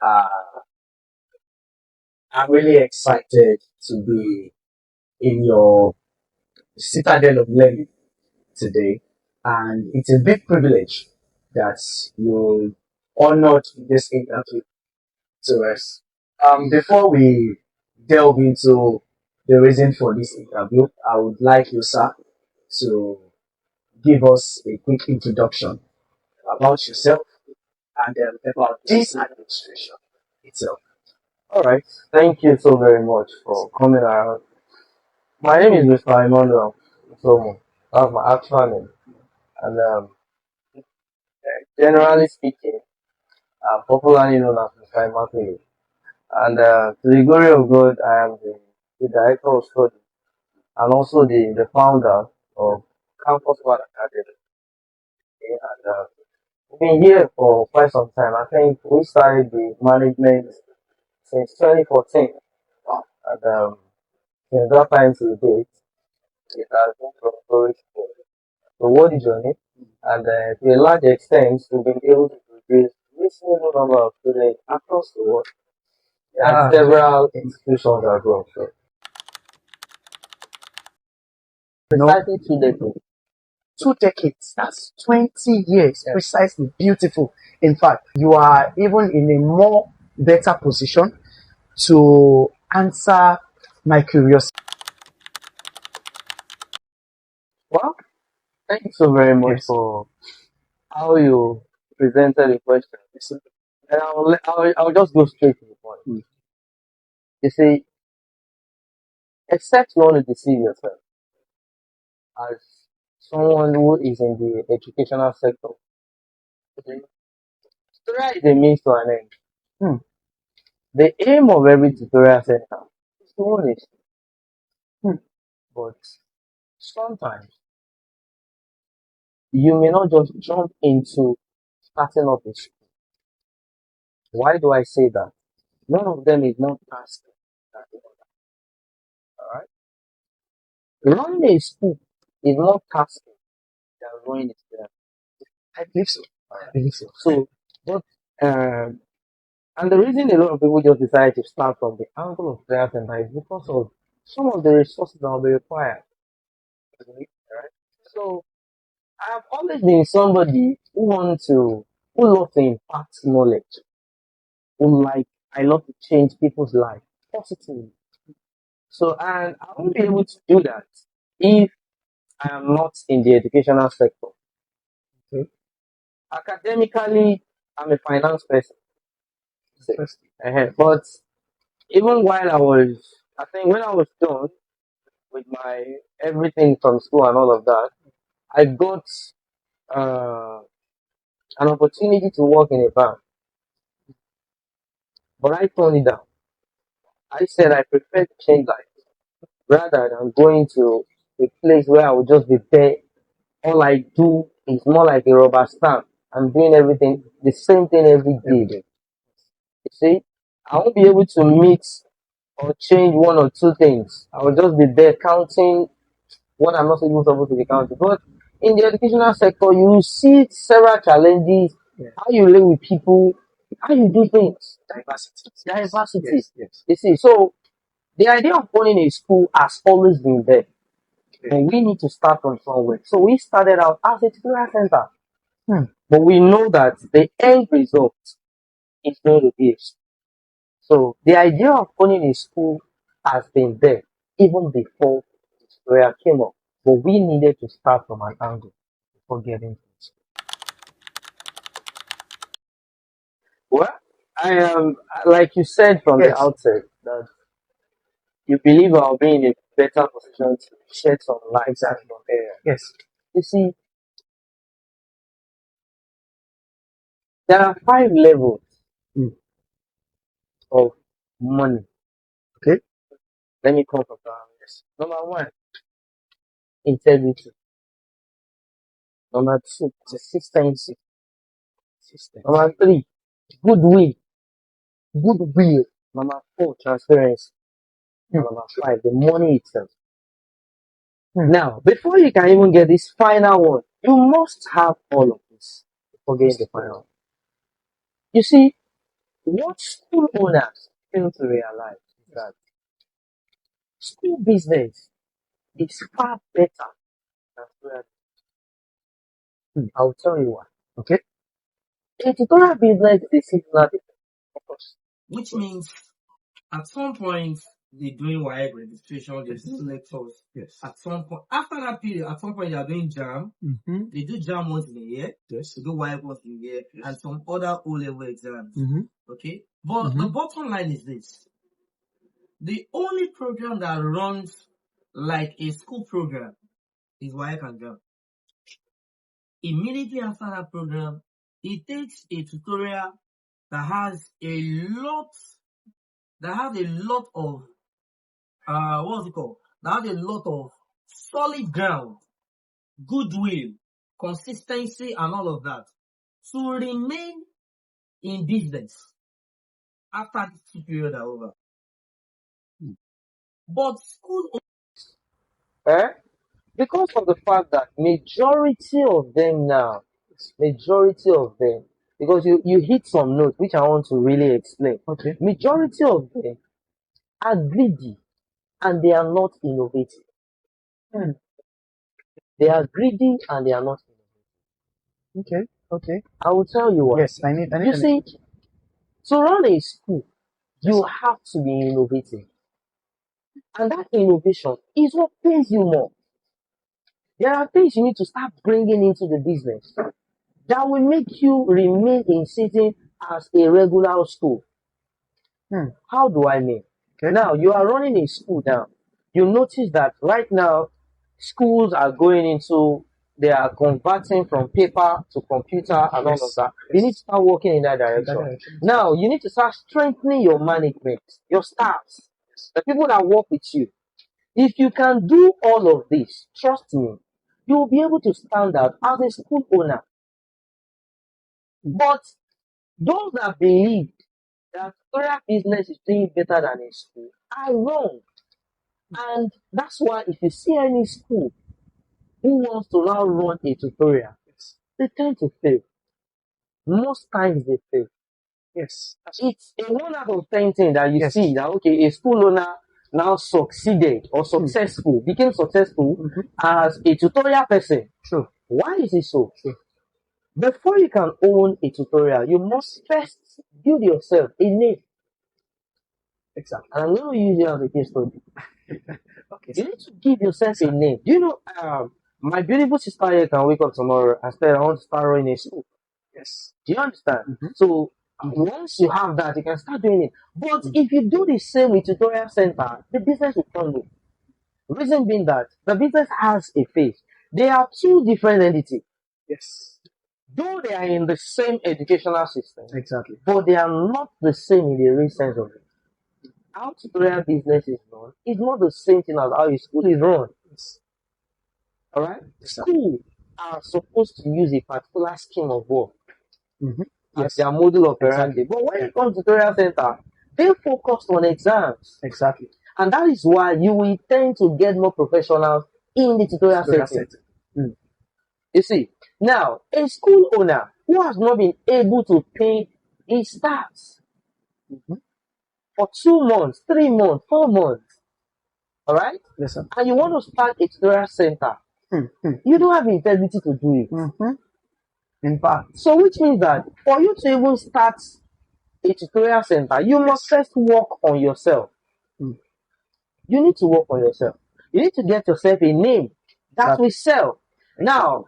Uh, I'm really excited to be in your citadel of learning today, and it's a big privilege that you honored this interview to us. Before we delve into the reason for this interview, I would like you, sir, to give us a quick introduction about yourself and about this administration itself. All right. Thank you so very much for coming around. My name is Mr. Emmanuel Somo. That's my actual name. And generally speaking, I'm popularly known as Mr. Emmanuel. And to the glory of God, I am the director of study and also the founder of Campus One Academy. Okay, and we've been here for quite some time. I think we started the management since 2014. And since that time to date, it has been from glory to glory. So what is your name? And to a large extent, we've been able to produce reasonable number of students across the world at several institutions as well. So No, precisely 2 decades. 2 decades. That's 20 years. Precisely. Beautiful. In fact, you are even in a more better position to answer my curiosity. Well, thank you so very much Yes. for how you presented the question. And I'll just go straight to the point. You see, except you want to deceive yourself as someone who is in the educational sector, okay, tutorial is a means to an end. Hmm. The aim of every tutorial center is to own it. Hmm. But sometimes you may not just jump into starting up a school. Why do I say that? None of them is not tasking. Alright? Running a school is not tasking than running a student. I believe so. I believe so. So, but um, and the reason a lot of people just decide to start from the angle of prayer center is because of some of the resources that will be required. Right? So I've always been somebody who loves to impart knowledge, who like I love to change people's life positively. So and I won't be able to do that if I am not in the educational sector. Okay. Academically, I'm a finance person. Interesting. But even while I think when I was done with my everything from school and all of that, I got uh, an opportunity to work in a bank, but I turned it down. I said I prefer to change life rather than going to a place where I would just be there. All I do is more like a rubber stamp. I'm doing everything, the same thing every day. You see, I won't be able to meet or change one or two things. I will just be there counting what I'm not even supposed to be counting. But in the educational sector, you see several challenges, Yeah. how you live with people, how you do things, Diversity. diversity. Yes. Yes. You see, so the idea of owning a school has always been there, Okay. and we need to start from somewhere. So we started out as a tutorial center, Hmm. but we know that the end result is going to be a school. So the idea of owning a school has been there even before the tutorial came up, but we needed to start from an angle before getting to it. Well, I am, like you said from the Yes. outset, that you believe I'll be in a better position to shed some light on Exactly. your area. Yes. You see, there are 5 levels Hmm. of money. Okay. Let me come from that. Yes. Number one, integrity. Number two, consistency. System. Number three, goodwill. Goodwill. Number four, transparency. Hmm. Number five, the money itself. Hmm. Now, before you can even get this final one, you must have all of this before getting the final one. You see, What school owners fail to realize is that school business is far better than tutorial. I'll tell you why. Okay. A tutorial business is a seasonal business, of course. Which means at some point they're doing WAEC registration, they do lectures. Yes. At some point, after that period, at some point they are doing JAM. Mm-hmm. They do JAM once in a year. Yes. They do WAEC once in a year, and some other O-level exams. Mm-hmm. Okay, but the bottom line is this: the only program that runs like a school program is WAEC and JAM. Immediately after that program, it takes a tutorial that has a lot of what's it called? That has a lot of solid ground, goodwill, consistency, and all of that to remain in business after this 2 period are over. But school Eh? Because of the fact that majority of them now, because you hit some notes which I want to really explain. Okay. Majority of them are greedy and they are not innovative. They are greedy and they are not innovative. Okay. I will tell you what. Yes, I need You see, to run a school, you have to be innovative. And that innovation is what pays you more. There are things you need to start bringing into the business that will make you remain in sitting as a regular school. How do I mean? Okay. Now, you are running a school now. You notice that right now, schools are going into, they are converting from paper to computer and all of that. You need to start working in that direction. Now, you need to start strengthening your management, your staffs, the people that work with you. If you can do all of this, trust me, you will be able to stand out as a school owner. But those that believe that tutorial business is doing better than a school are wrong. And that's why if you see any school who wants to now run a tutorial, they tend to fail. Most times they fail. Yes. It's a 1 out of 10 thing that you Yes. see that, okay, a school owner now succeeded or became successful as a tutorial person. True. Why is it so? True. Before you can own a tutorial, you must first build yourself a name. Exactly. And I'm going to use you as a case study. Okay. You need to give yourself a name. Do you know, my beautiful sister here can wake up tomorrow and say, I want to start running a school. Yes. Do you understand? So, once you have that, you can start doing it. But if you do the same with tutorial center, the business will crumble. Reason being that the business has a face. They are two different entities. Yes. Though they are in the same educational system, Exactly. but they are not the same in the real sense of it. How tutorial business is run is not the same thing as how a school is run. Yes. Alright? Schools are supposed to use a particular scheme of work as their model operandi. But when it comes to tutorial center, they focus on exams. Exactly. And that is why you will tend to get more professionals in the tutorial setting. You see, now, a school owner who has not been able to pay his staffs for 2 months, 3 months, 4 months, all right? Yes, sir. And you want to start a tutorial center, you don't have the integrity to do it. In fact, So, which means that for you to even start a tutorial center, you must first work on yourself. You need to work on yourself. You need to get yourself a name that will sell. Now,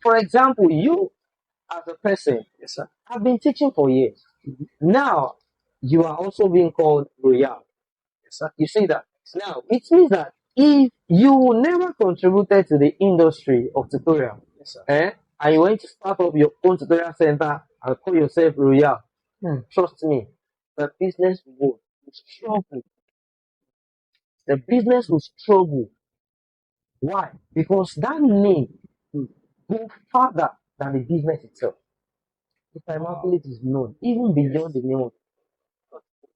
for example, you as a person yes, sir. have been teaching for years. Now, you are also being called Royal. Yes, sir. You see that? Now, it means that if you never contributed to the industry of tutorial, Yes, sir. and you went to start up your own tutorial center and call yourself Royal, trust me, the business will struggle. The business will struggle. Why? Because that name goes further than the business itself. The Immaculate is known even beyond the name of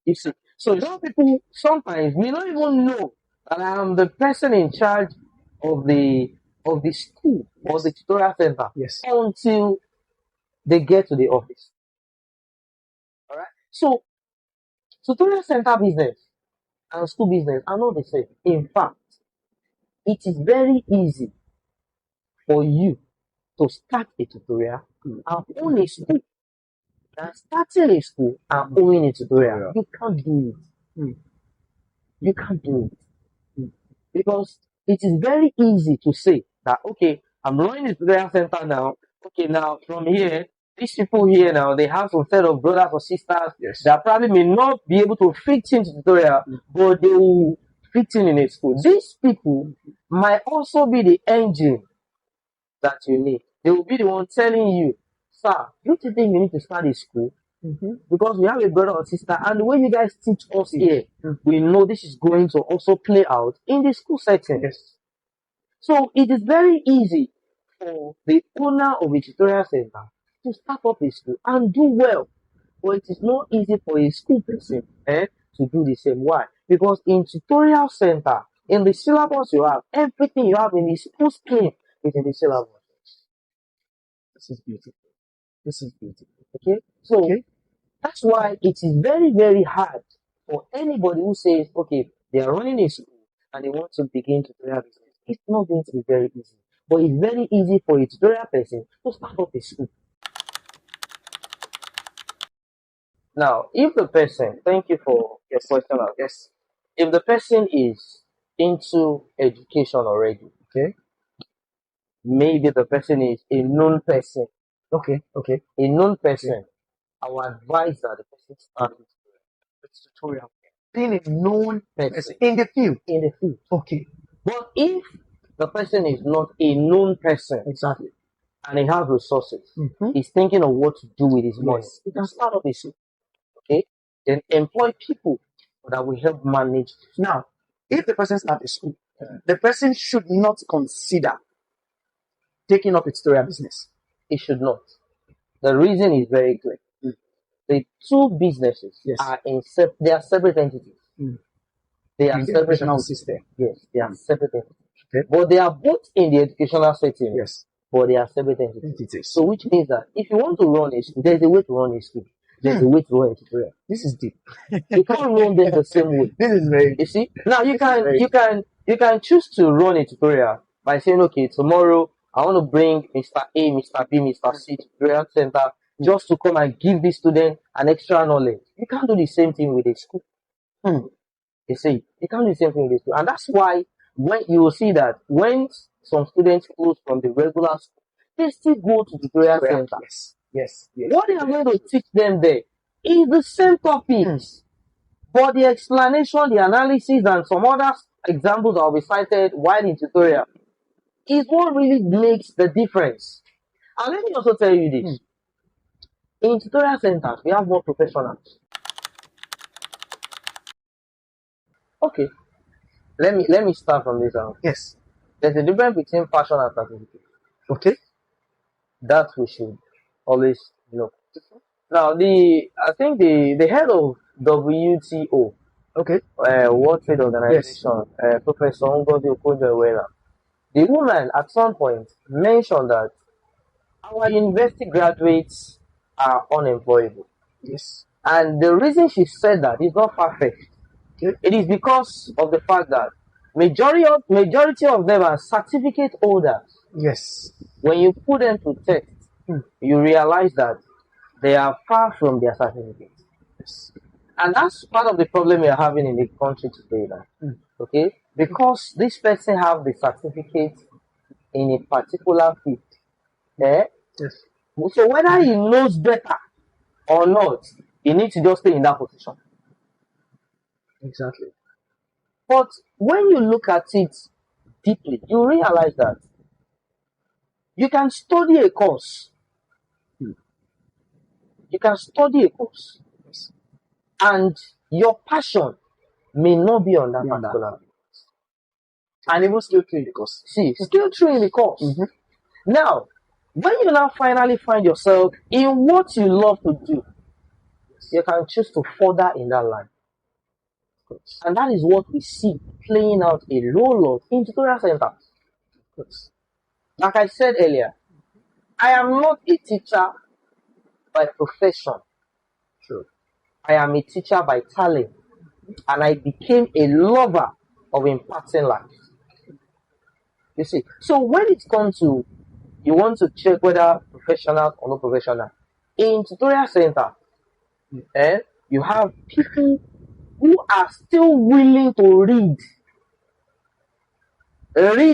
you see. So some people sometimes may not even know that I am the person in charge of the school or the tutorial center Yes. until they get to the office. All right. So tutorial center business and school business are not the same. In fact, it is very easy for you to start a tutorial and own a school. And starting a school and owning a tutorial, you can't do it. You can't do it. Because it is very easy to say that, okay, I'm running a tutorial center now. Okay, now from here, these people here now, they have some set of brothers or sisters that probably may not be able to fit into tutorial, but they will fit in a school. These people might also be the engine that you need. They will be the one telling you, sir, don't you think you need to start a school? Because we have a brother or sister, and the way you guys teach us here, we know this is going to also play out in the school setting. Yes. So it is very easy for the owner of a tutorial center to start up a school and do well. But it is not easy for a school person to do the same. Why? Because in tutorial center, in the syllabus you have, everything you have in the school scheme is in the syllabus. This is beautiful. This is beautiful. Okay? So that's why it is very, very hard for anybody who says, okay, they are running a school and they want to begin tutorial business. It's not going to be very easy. But it's very easy for a tutorial person to start up a school. Now, if the person, thank you for your question. Yes. If the person is into education already, okay, maybe the person is a known person. Okay. A known person, I would advise that the person start with tutorial. Being a known Person in the field. in the field. Okay. But if the person is not a known person Exactly. and he has resources, he's thinking of what to do with his money, he can start up a school. Okay? Then employ people that will help manage. Now, if the person starts a school, the person should not consider taking up a tutorial business. He should not. The reason is very clear. The two businesses are they are separate entities. They are separate Educational system. Yes, they are separate entities. Okay. But they are both in the educational setting. Yes. But they are separate entities. So which means that if you want to run a school, there's a way to run a school. There's a way to run a tutorial. This is deep. You can't run them the same way. This is very. You see? Now you can choose to run a tutorial by saying, okay, tomorrow I want to bring Mr. A, Mr. B, Mr. C to tutorial center just to come and give this student an extra knowledge. You can't do the same thing with a school. You see, you can't do the same thing with a school. And that's why when you will see that when some students close from the regular school, they still go to tutorial center. Yes. What they are going to teach them there is the same topics. But the explanation, the analysis, and some other examples that will be cited while in tutorial is what really makes the difference. And let me also tell you this. In tutorial centers, we have more professionals. Okay. Let me start from this out. Yes. There's a difference between passion and certificate. Okay. That we should always know. Now, I think the head of WTO, World Trade Organization, Professor Ngozi Okonjo-Iweala, the woman at some point mentioned that our university graduates are unemployable. Yes. And the reason she said that is not far-fetched. It is because of the fact that majority of them are certificate holders. Yes. When you put them to test, you realize that they are far from their certificate. Yes. And that's part of the problem we are having in the country today now. Okay? Because this person have the certificate in a particular field. Yes. So whether he knows better or not, he needs to just stay in that position. Exactly. But when you look at it deeply, you realize that you can study a course. You can study a course. And your passion may not be on that particular course. And even skill through the course. See, skill through in the course. Now, when you now finally find yourself in what you love to do, you can choose to further in that line. And that is what we see playing out a lot in tutorial centers. Like I said earlier, I am not a teacher by profession. Sure. I am a teacher by talent, and I became a lover of impacting life. You see, so when it comes to you want to check whether professional or not professional, in tutorial center, you have people who are still willing to read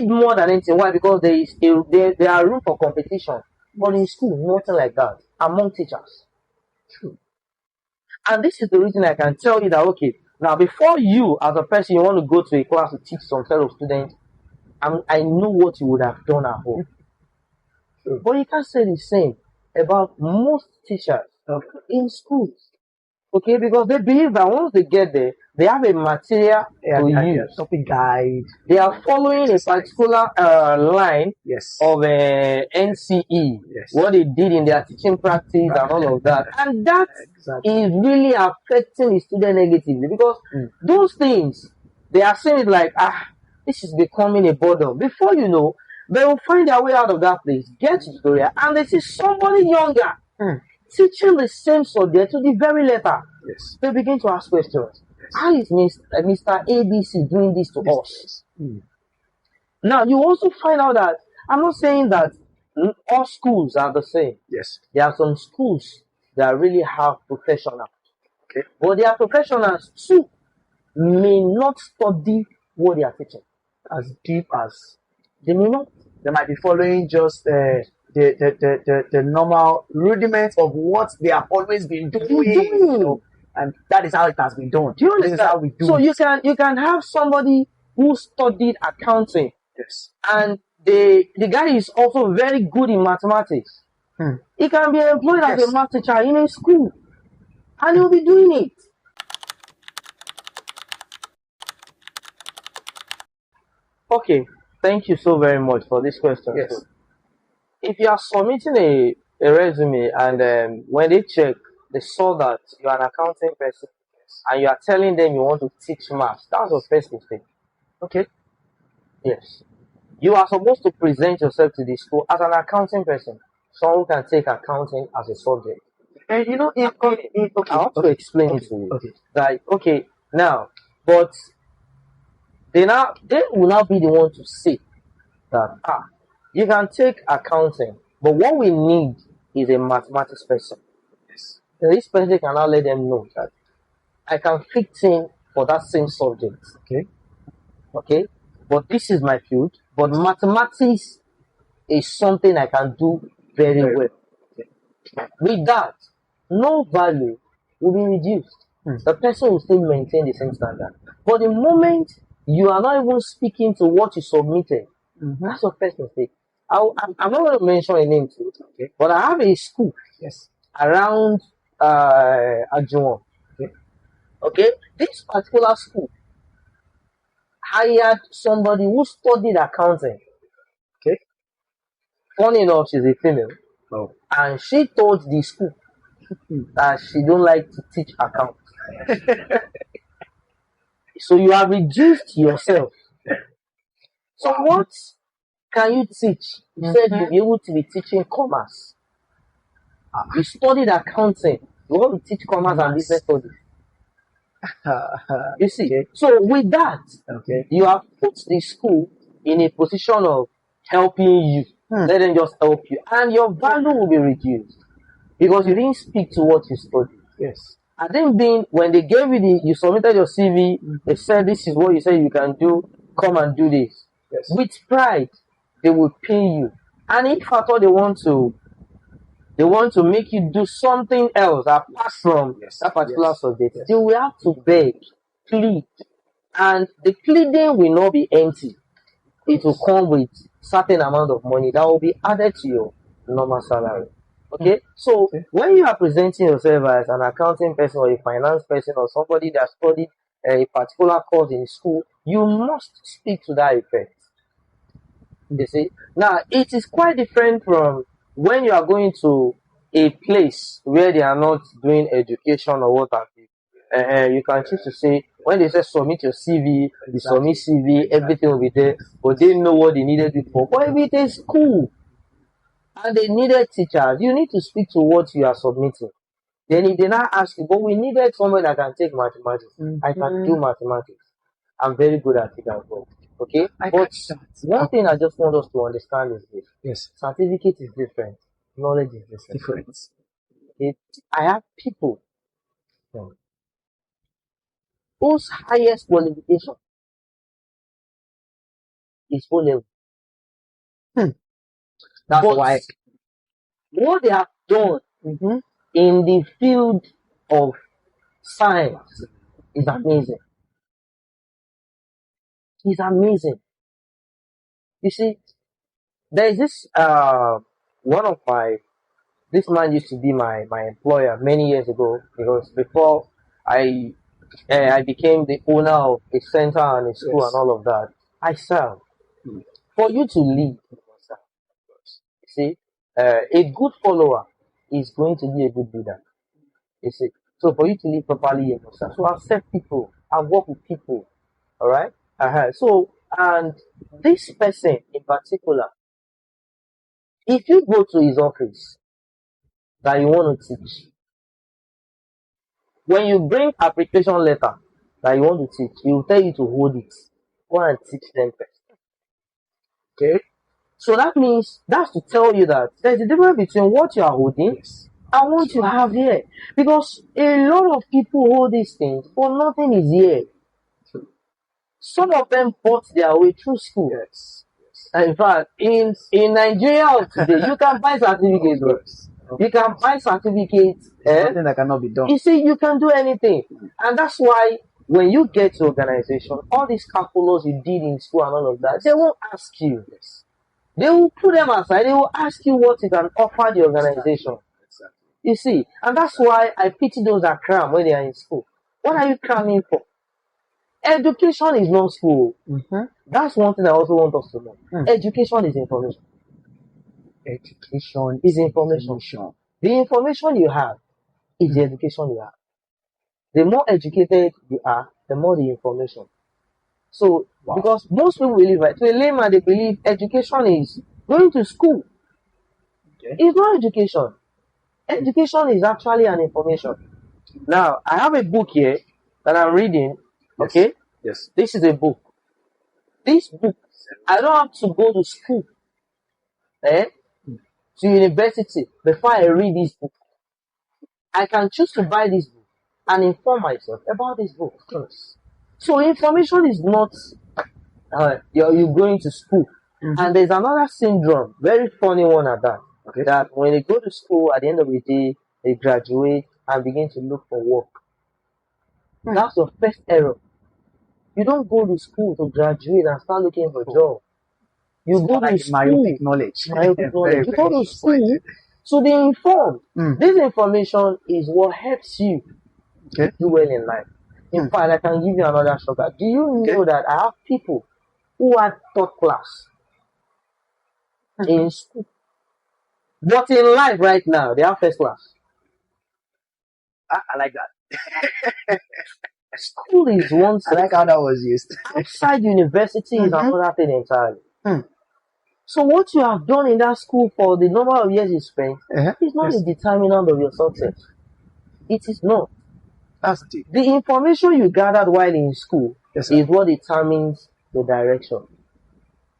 more than anything. Why? Because there are room for competition. But in school, nothing like that among teachers. True. And this is the reason I can tell you that, okay, now before you as a person you want to go to a class to teach some fellow students, I know what you would have done at home. True. But you can't say the same about most teachers in schools. Okay, because they believe that once they get there, they have a material to use. Topic guide. They are following a particular line of NCE, what they did in their teaching practice and all of that. And that is really affecting the student negatively because those things, they are saying it like, this is becoming a burden. Before you know, they will find their way out of that place, get to the tutorial, and they see somebody younger teaching the same subject to the very letter. They begin to ask questions. How is Mr. ABC doing this to us? Now, you also find out that I'm not saying that all schools are the same. There are some schools that really have professionals. But their professionals too may not study what they are teaching as deep as they may not. They might be following just the normal rudiments of what they have always been doing. You know, and that is how it has been done. Do you understand? This is how we do so it. you can have somebody who studied accounting, and the guy is also very good in mathematics. He can be employed as a math teacher in a school, and he'll be doing it. Okay, thank you so very much for this question. If you are submitting a resume and when they check, they saw that you are an accounting person and you are telling them you want to teach maths, that's your first mistake. Okay? Yes. You are supposed to present yourself to the school as an accounting person, someone who can take accounting as a subject. And you know, I want to explain it to you. Like, okay, now, but they will now be the one to say that you can take accounting, but what we need is a mathematics person. So this person can now let them know that I can fit in for that same subject. Okay, but this is my field. But mathematics is something I can do very well. With that, no value will be reduced. The person will still maintain the same standard. But the moment you are not even speaking to what you submitted, that's your first mistake. I'm not going to mention a name too, but I have a school around Ajuwon. Okay, this particular school hired somebody who studied accounting. Funny enough, she's a female, and she told the school that she don't like to teach accounts. So you have reduced yourself. So what can you teach? You said you'll be able to be teaching commerce. You studied accounting. You want to teach commerce and business studies. You see, so with that, you have put the school in a position of helping you. Let them just help you, and your value will be reduced because you didn't speak to what you studied. And then when they gave you you submitted your CV, they said this is what you said you can do. Come and do this. With pride, they will pay you. And if at all they want to make you do something else apart from that particular subject, they will have to beg, plead, and the pleading will not be empty. It will come with certain amount of money that will be added to your normal salary. Okay? So when you are presenting yourself as an accounting person or a finance person or somebody that studied a particular course in school, you must speak to that effect. You see? Now, it is quite different from when you are going to a place where they are not doing education or what have you. You can choose to say, when they say submit your CV, you submit CV, everything will be there, but they know what they needed it for. But if it is school and they needed teachers, you need to speak to what you are submitting. Then if they now ask you, but we needed someone that can take mathematics. I can do mathematics. I'm very good at it as well. Okay? I But catch that. one thing I just want us to understand is this. Yes, Certificate is different. Knowledge is different. difference. Okay? I have people whose highest qualification is O level. That's But why. what they have done in the field of science is amazing. It's amazing. You see, there is this one of my this man used to be my employer many years ago, because before I I became the owner of a center and a school Yes. and all of that. I serve. For you to lead, you must serve. You see, a good follower is going to be a good leader. You see, so for you to lead properly, you must serve. So I've served people. I've worked with people. All right. So, and this person in particular, if you go to his office that you want to teach, when you bring application letter that you want to teach, he will tell you to hold it. Go and teach them first. Okay? So that means that's to tell you that there's a difference between what you are holding and what you have here. Because a lot of people hold these things, but nothing is here. Some of them bought their way through school. Yes. And in fact, in Nigeria of today, you can buy certificates. Bro. You can buy certificates. Nothing that cannot be done. You see, you can do anything. And that's why when you get to organization, all these calculus you did in school and all of that, they won't ask you. They will put them aside. They will ask you what you can offer the organization. Exactly. You see, and that's why I pity those that cram when they are in school. What are you cramming for? Education is not school. That's one thing I also want us to know. Education is information. Education Is information. The information you have is the education you have. The more educated you are, the more the information. So, because most people believe, right, to a layman, they believe education is going to school. Okay. It's not education. Education is actually an information. Now, I have a book here that I'm reading. Yes. Okay? Yes. This is a book. This book, I don't have to go to school, to university before I read this book. I can choose to buy this book and inform myself about this book. So information is not you're going to school. And there's another syndrome, very funny one at that. Okay. That when they go to school, at the end of the day, they graduate and begin to look for work. That's your first error. You don't go to school to graduate and start looking for a job. You go to school. Myopic knowledge. Myopic knowledge. You go to school to be informed. This information is what helps you do well in life. In fact, I can give you another shocker. Do you know that I have people who are third class in school, but in life right now they are first class? I like that. School is one I like how that was used. outside university is another thing entirely. So what you have done in that school for the number of years you spent is not the determinant of your success. It is not. That's deep. The information you gathered while in school is what determines the direction.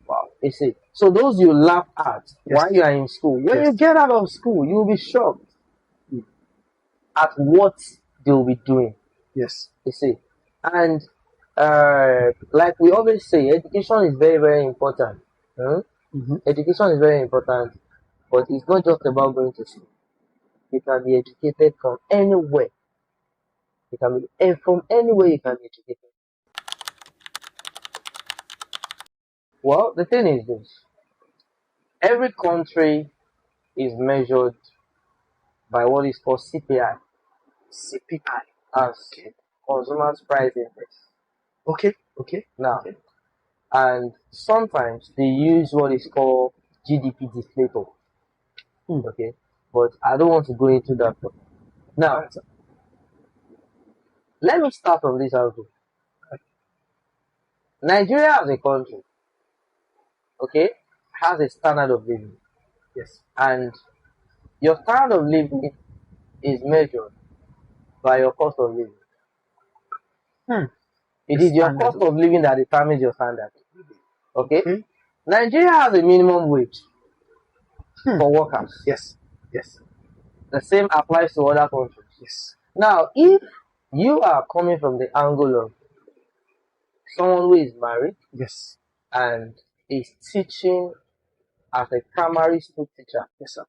Wow. You see. So those you laugh at while you are in school, when you get out of school, you will be shocked at what they will be doing. Yes. You see. And like we always say, education is very, very important. Education is very important, but it's not just about going to school. You can be educated from anywhere. You can be from anywhere you can be educated. Well, the thing is this: every country is measured by what is called CPI. CPI. As Consumer Price Index. Okay. Now, and sometimes they use what is called GDP deflator. Okay, but I don't want to go into that. Now, let me start from this angle. Nigeria as a country, has a standard of living. Yes. And your standard of living is measured by your cost of living. Hmm. It The is your standard. cost of living that determines your standard. Okay? Hmm. Nigeria has a minimum wage for workers. Yes. Yes. The same applies to other countries. Yes. Now, if you are coming from the angle of someone who is married Yes. and is teaching as a primary school teacher, Yes, sir.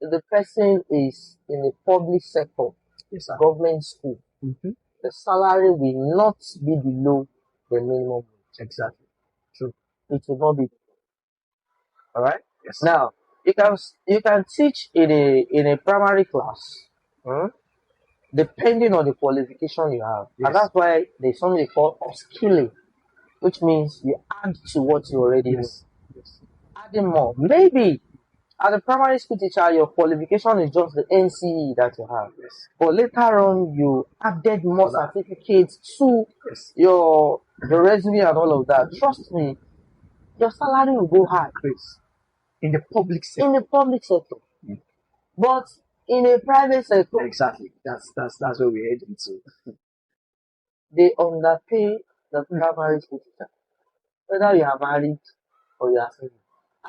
the person is in the public sector, Yes, sir. government school, Mm-hmm. the salary will not be below the minimum wage. Exactly. True. It will not be. All right. Yes. Now, you can teach in a primary class, depending on the qualification you have, Yes. and that's why there's something they call upskilling, which means you add to what you already know. Yes. Yes. Adding more. Maybe as a primary school teacher, your qualification is just the NCE that you have. Yes. But later on, you added more Other. certificates to Yes. your resume and all of that. Trust me, your salary will go high Chris. In the public sector. in the public sector. But in a private sector, Exactly. That's where we're heading to. they underpay the primary school teacher, whether you are married or you are single.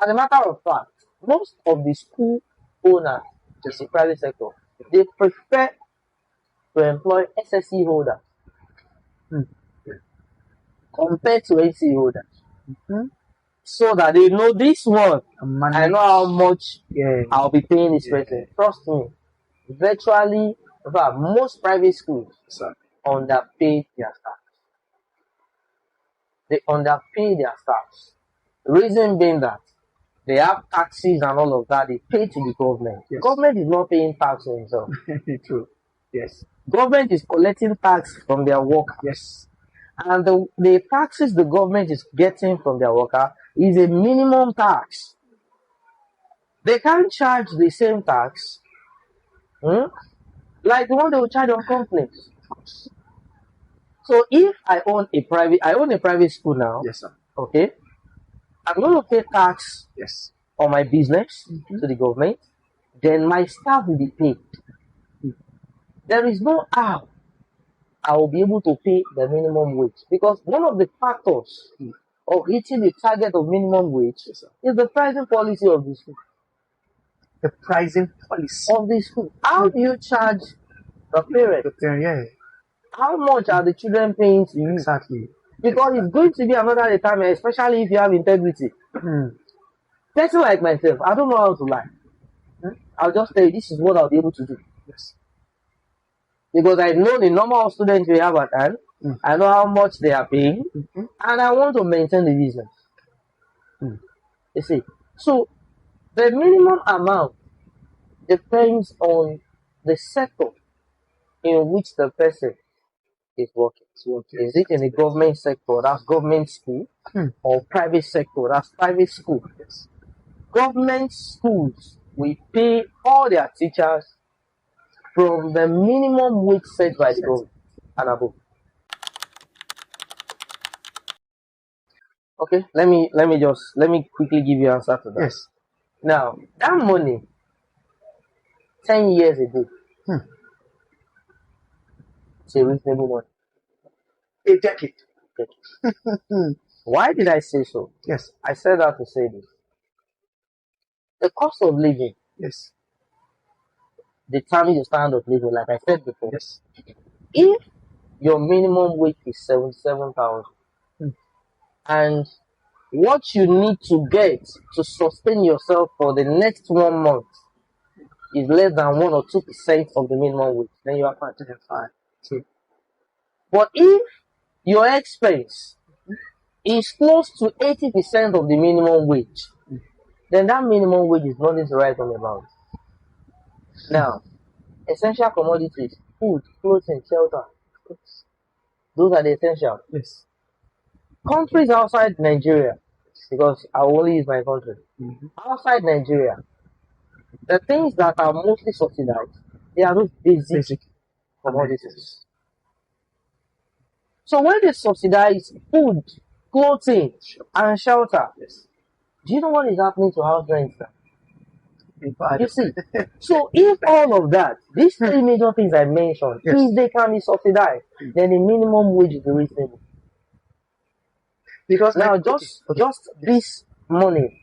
As a matter of fact, most of the school owners in the private sector, they prefer to employ SSC holders compared to NC holders. Mm-hmm. So that they know this one, I know how much Yeah. I'll be paying this person. Trust me, virtually, in fact, most private schools Sir. underpay their staff. They underpay their staffs. Reason being that they have taxes and all of that they pay to the government. Yes. Government is not paying tax on itself. True. Yes. Government is collecting tax from their worker. Yes. And the taxes the government is getting from their worker is a minimum tax. They can't charge the same tax like the one they will charge on companies. So if I own a private school now, Yes, sir. okay, I'm going to pay tax Yes. on my business to the government, then my staff will be paid. There is no how I will be able to pay the minimum wage because one of the factors of reaching the target of minimum wage is the pricing policy of the school. The pricing policy Of the school. How do you charge the parent? Yeah. How much are the children paying to you? Exactly. Because it's going to be another retirement, especially if you have integrity. Person like myself, I don't know how to lie. I'll just tell you this is what I'll be able to do. Yes. Because I know the number of students we have at hand, I know how much they are paying, and I want to maintain the business. You see, so the minimum amount depends on the sector in which the person is working. Is it in the government sector, that's government school, or private sector, that's private school? Yes. Government schools will pay all their teachers from the minimum wage set by the government and above. Okay, let me quickly give you an answer to that. Yes. Now, that money 10 years ago, it's a reasonable money. A decade. Why did I say so? Yes. I said that to say this. The cost of living Yes. determines the standard of living, like I said before. Yes. If your minimum wage is 77,000 and what you need to get to sustain yourself for the next 1 month is less than 1 or 2% of the minimum wage, then you are fine. True. But if your expense is close to 80% of the minimum wage, then that minimum wage is nothing to write home about. Now, essential commodities, food, clothing, shelter, those are the essentials. Yes. Countries outside Nigeria, because I will only use my country, outside Nigeria, the things that are mostly subsidized, they are those basic commodities. So when they subsidize food, clothing, and shelter, do you know what is happening to house rents now? You see, so if all of that, these three major things I mentioned, Yes. if they can be subsidized, then the minimum wage is reasonable. Because Now, okay, okay. just this morning,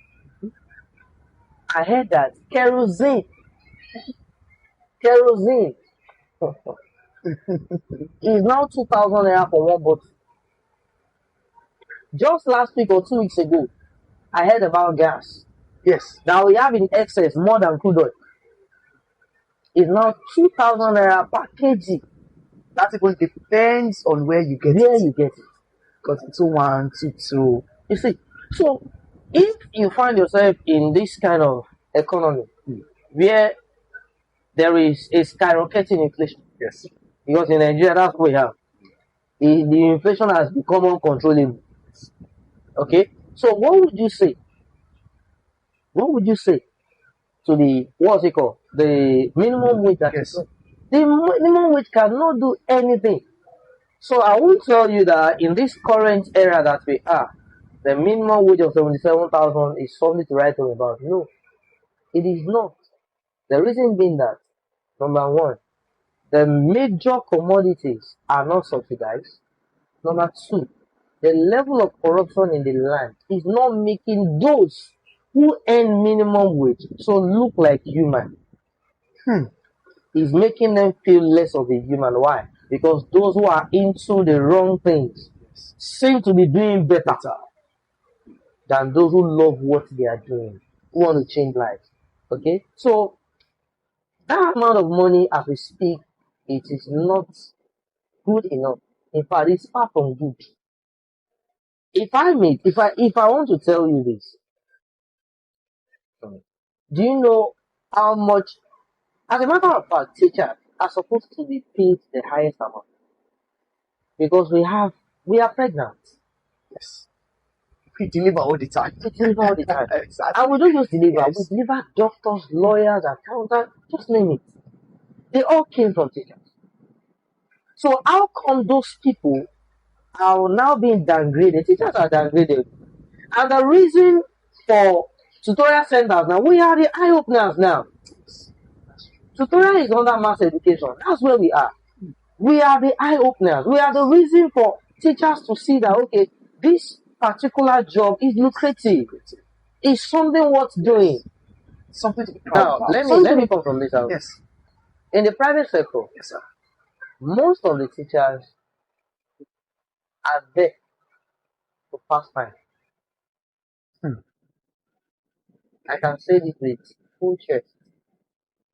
I heard that kerosene is now 2,000 naira for one bottle. Just last week or 2 weeks ago, I heard about gas. Yes. Now we have in excess more than crude oil. It's now 2,000 naira per kg. That even depends on where you get Where it. you get it. Because 2-1, 2-2. You see, so if you find yourself in this kind of economy where there is a skyrocketing inflation, Yes. because in Nigeria that's what we have, the inflation has become uncontrollable. Okay, so what would you say? What would you say to the what's it called? The minimum wage that Yes. the minimum wage cannot do anything. So I will tell you that in this current era that we are, the minimum wage of 77,000 is something to write home about. No, it is not. The reason being that, number one, the major commodities are not subsidized. Number two, the level of corruption in the land is not making those who earn minimum wage so look like human. It's making them feel less of a human. Why? Because those who are into the wrong things seem to be doing better than those who love what they are doing, who want to change lives. Okay? So that amount of money as we speak, it is not good enough. In fact, it's far from good. If I want to tell you this, do you know how much? As a matter of fact, teachers are supposed to be paid the highest amount because we are pregnant. Yes. We deliver all the time. We deliver all the time. Exactly. And we don't just deliver, Yes. we deliver doctors, lawyers, accountants, just name it. They all came from teachers. So how come those people are now being downgraded? Teachers are downgraded. And the reason for tutorial centers now, we are the eye openers now. Tutorial is under mass education. That's where we are. We are the eye openers. We are the reason for teachers to see that, okay, this particular job is lucrative. It's something worth doing. Something to be proud Now, about. let me come from this out. Yes. In the private sector, Yes, sir. most of the teachers are there to pass time. I can say this with full chest,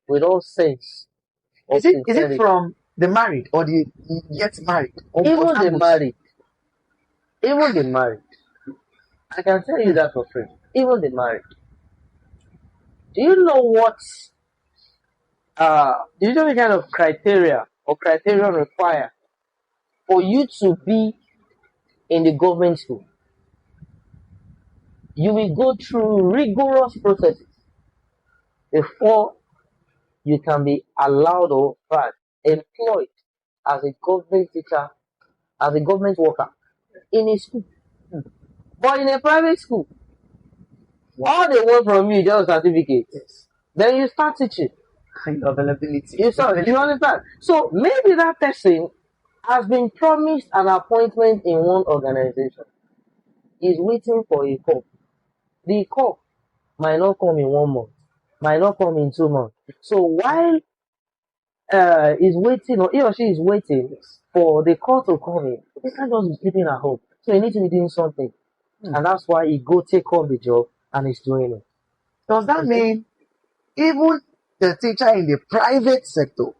with all sense of Is it sincerity. from the married or the yet married? Or Even both the angles? married, even the married, I can tell you that for free. Even the married. Do you know what? Do you know the kind of criteria or criterion required for you to be in the government school? You will go through rigorous processes before you can be allowed or employed as a government teacher, as a government worker in a school. But in a private school, all they want from you is just a certificate. Yes. Then you start teaching. Availability. You understand? So maybe that person has been promised an appointment in one organization. Is waiting for a call. The call might not come in 1 month, might not come in 2 months. So while is waiting, or he or she is waiting for the call to come in, he can't just be sleeping at home. So he needs to be doing something. And that's why he go take on the job and he's doing it. Does that mean even the teacher in the private sector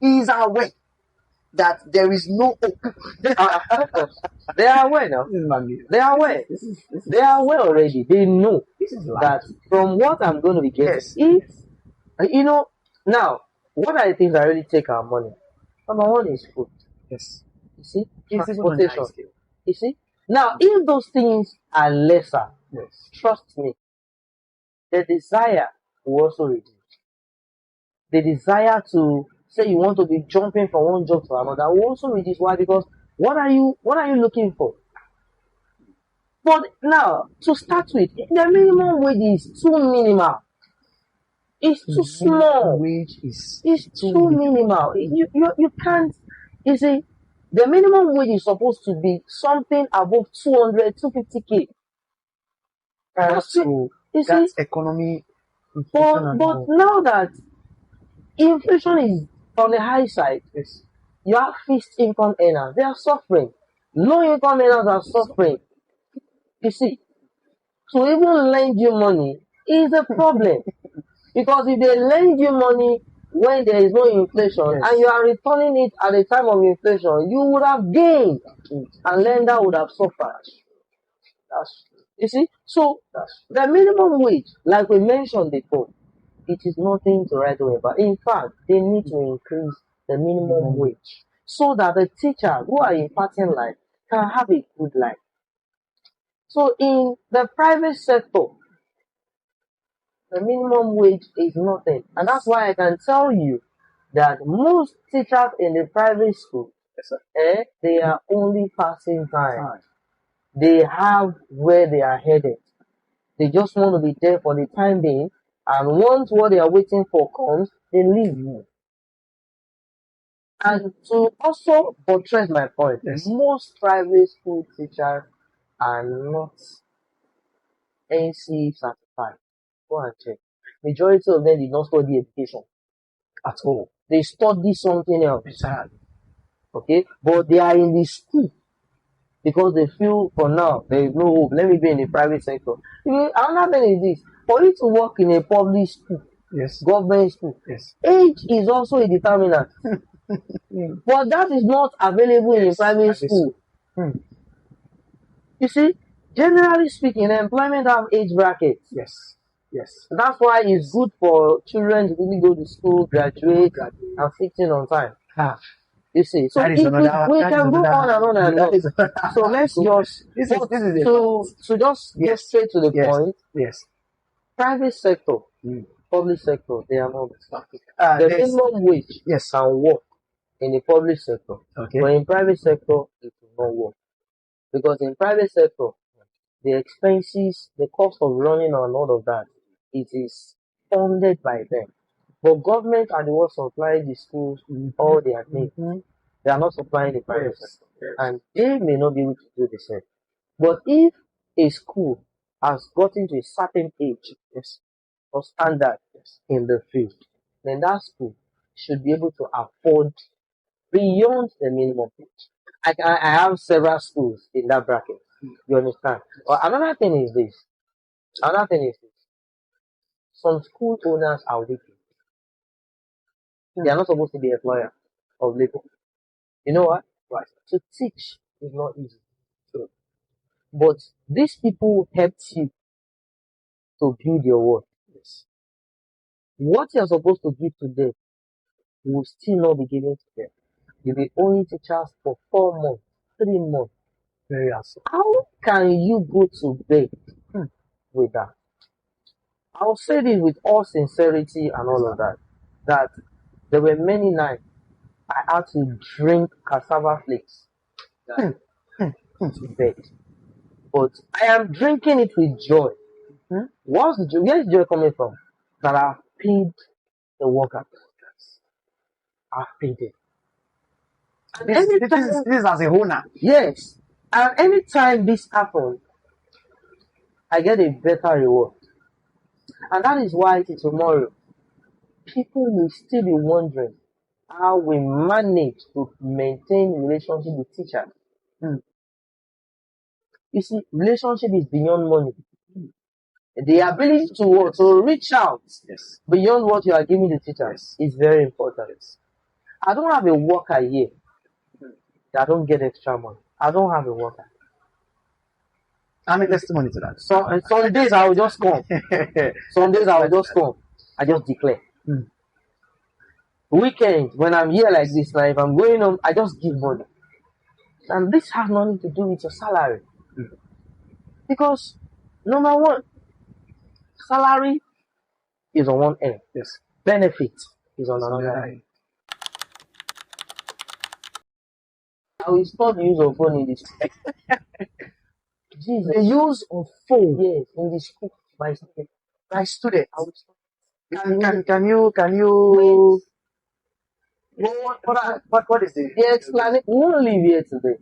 is aware that there is no hope? Of course. They are aware now. This is not new. They are aware. They are aware already. They know This is that from what I'm going to be getting, Yes. if now, what are the things that really take our money? Number one is food. Yes. You see, This is transportation. You see, now if those things are lesser, Yes. trust me, the desire will also reduce. The desire to say you want to be jumping from one job to another will also reduce. Why? Because what are you looking for? But now, to start with, the minimum wage is too minimal. It's too minimum small. wage is It's too minimal. You can't. You see, the minimum wage is supposed to be something above 200, 250K. so You see, that's economy inflation but and but all. now that inflation is on the high side, Yes. you have fixed income earners. They are suffering. Low income earners are suffering. You see, to even lend you money is a problem. Because if they lend you money when there is no inflation Yes. and you are returning it at the time of inflation, you would have gained and lender would have suffered. That's, you see, so the minimum wage, like we mentioned before, it is nothing to write home about. In fact, they need to increase the minimum wage so that the teachers who are imparting life can have a good life. So in the private sector, the minimum wage is nothing. And that's why I can tell you that most teachers in the private school, they are only passing time. They have where they are headed. They just want to be there for the time being. And once what they are waiting for comes, they leave. And to also buttress my point, Yes. most private school teachers are not NC certified. Go and check. Majority of them did not study education at all. They study something else. Exactly. Okay? But they are in the school because they feel for now there is no hope. Let me be in the private sector. Another thing is this. For you to work in a public school, Yes. government school, Yes. age is also a determinant. But that is not available in private school. You see, generally speaking, employment have age brackets. Yes. Yes. That's why it's good for children to really go to school, graduate, and fit in on time. You see, so That is another. we That is can go another. on and on and That on. is another. So let's just This is a to just get Yes. straight to the Yes. point. Yes. Private sector, public sector, they are not. The There's- minimum wage yes. can work in the public sector, Okay. but in private sector it will not work because in private sector the expenses, the cost of running and all of that, it is funded by them. But government are the ones supplying the schools all their needs. They are not supplying the private sector. And they may not be able to do the same. But if a school has gotten to a certain age or standard in the field, then that school should be able to afford beyond the minimum wage. I have several schools in that bracket. You understand? But another thing is this. Another thing is this. Some school owners are wicked. They are not supposed to be employer of labor. You know what? Right. To teach is not easy. True. But these people helped you to build your work. Yes. What you are supposed to give to them will still not be given to them. You'll be only teachers for 4 months, 3 months. Very awesome. How can you go to bed with that? I'll say this with all sincerity and all of that. That there were many nights I had to drink cassava flakes to bed. But I am drinking it with joy. What's the joy? Where's the joy coming from? That I've paid the workers. I've paid it. And This is as a owner. yes. And anytime this happens, I get a better reward. And that is why tomorrow, people will still be wondering how we manage to maintain relationship with teachers. You see, relationship is beyond money. The ability to reach out beyond what you are giving the teachers is very important. I don't have a worker here that don't get extra money. I don't have a worker. I'm a testimony to that. So some days I will just come. Some days I will just come. I just declare. Weekends when I'm here like this, now if I'm going home, I just give money. And this has nothing to do with your salary. Because number one, salary is on one end. Yes. Benefit is on another end. I will stop the use of phone in this. Jesus. The use of phone, yes, in the school by student. I will stop. Can you what is the explanation? We won't leave here today.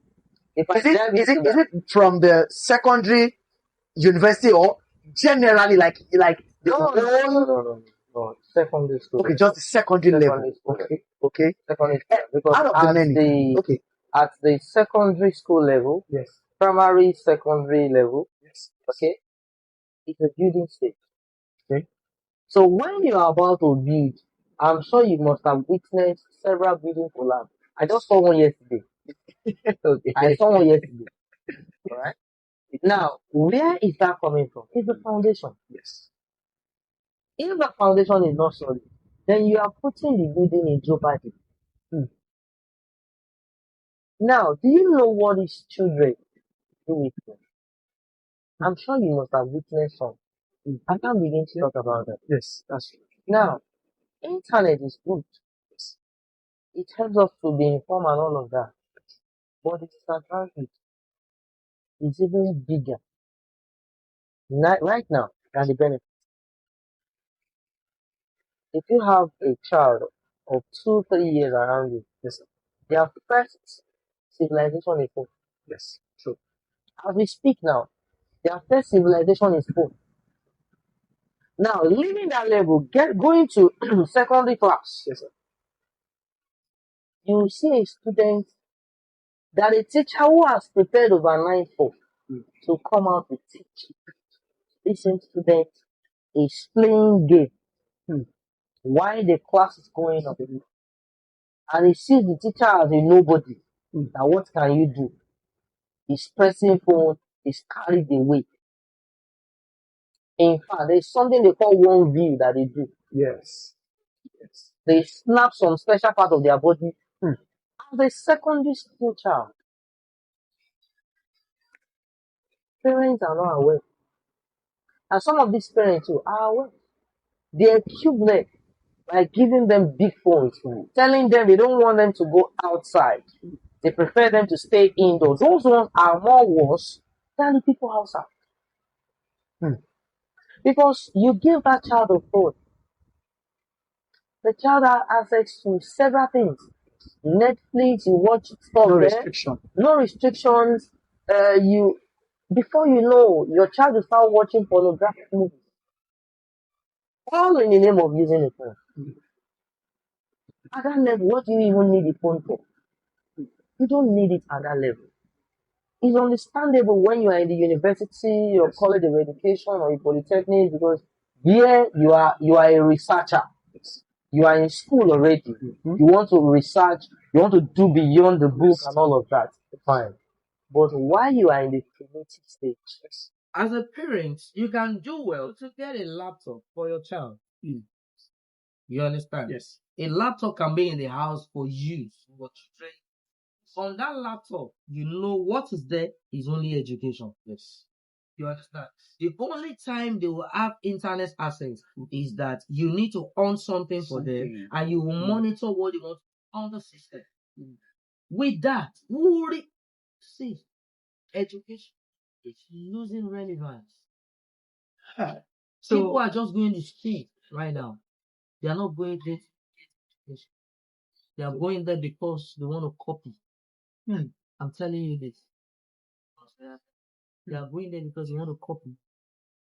If I dive into is that, it from the secondary university or generally like the no, no, no, whole no, no, no, no. Secondary school. okay just the secondary level Secondary school. okay Secondary school. Because out of the many okay at the secondary school level, yes primary, secondary level, yes okay, it's a building stage. okay So when you are about to build, I'm sure you must have witnessed several buildings collapse. I just saw one yesterday. okay I saw one yesterday. Alright. Now, where is that coming from? It's the foundation. yes If the foundation is not solid, then you are putting the building in jeopardy. Hmm. Now, do you know what these children do with them? I'm sure you must have witnessed some. I can't begin to talk about that. yes that's true Now, internet is good. yes It helps us to be informed and all of that. But the disadvantage is even bigger right now than the benefit. If you have a child of 2, 3 years around you, yes their first civilization is phone. yes true As we speak now, their first civilization is phone. Now, leaving that level, going to secondary class, yes sir you see a student that a teacher who has prepared overnight for to come out to teach. This same student is playing game Hmm. while the class is going on. And he sees the teacher as a nobody. Now what can you do? He's pressing phone, he's carried away. In fact, there's something they call one view that they do. yes yes They snap some special part of their body. As a secondary school child, parents are not aware. And some of these parents too are aware. They equip them by giving them big phones, telling them they don't want them to go outside. They prefer them to stay indoors. Those ones are more worse than the people outside. Because you give that child a phone, the child has access to several things. Netflix, you watch stuff no there, restriction no restrictions. You before you know, your child will start watching pornographic movies, all in the name of using a phone. At that level, what do you even need the phone for? You don't need it at that level. It's understandable when you are in the university or college of education or a polytechnic because here you are a researcher. You are in school already. You want to research, you want to do beyond the book and all of that. Fine. But while you are in the primitive stage, As a parent, you can do well to get a laptop for your child. You understand? yes A laptop can be in the house for use. For children. On that laptop, you know what is there is only education. yes You understand? The only time they will have internet access is that you need to on something for them and you will monitor what they want on the system. With that, see, education is losing relevance. People are just going to street right now. They are not going there. They are going there because they want to copy. I'm telling you this. They are going there because they want to copy.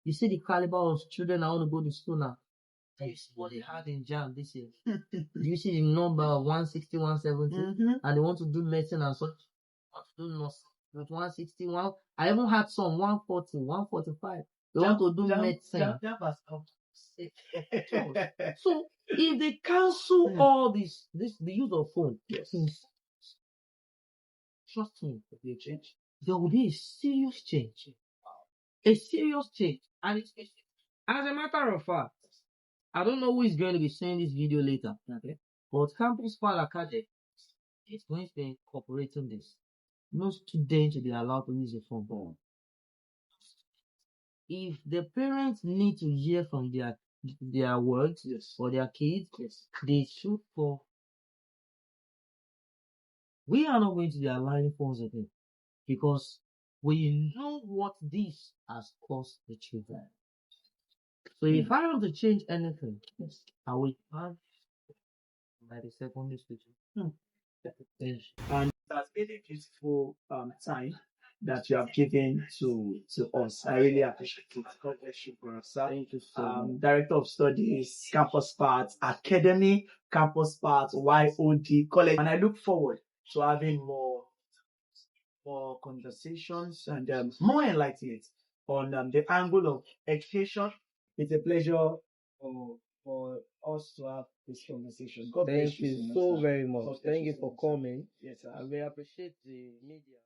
You see the caliber of children that want to go to school now. You see what they had in JAM this year. You see the number of 160, 170, and they want to do medicine and such. Want to do nursing with 161. I even had some 140, 145. They want to do medicine. So if they cancel all the use of phone, trust me, there will be a serious change. A serious change. And as a matter of fact, I don't know who is going to be seeing this video later, okay? But Campus File Academy is going to be incorporating this. No student will be allowed to use a phone. If the parents need to hear from their words or their kids, they should for. We are not going to be allowing phones again because we know what this has cost the children. So if I want to change anything, I will have by the secondary station. Yes. And it has been a beautiful time that you have given to us. I really appreciate it. God bless you, Bro, sir. Thank you so much. Director of Studies, Campus Parts, Academy, Campus Parts, YOD, College. And I look forward to having more conversations and more enlightenment on the angle of education. It's a pleasure for us to have this conversation. God bless Thank you so you much, so sir. very God much. bless Thank you you so for much, sir. coming. Yes, sir. I really appreciate the media.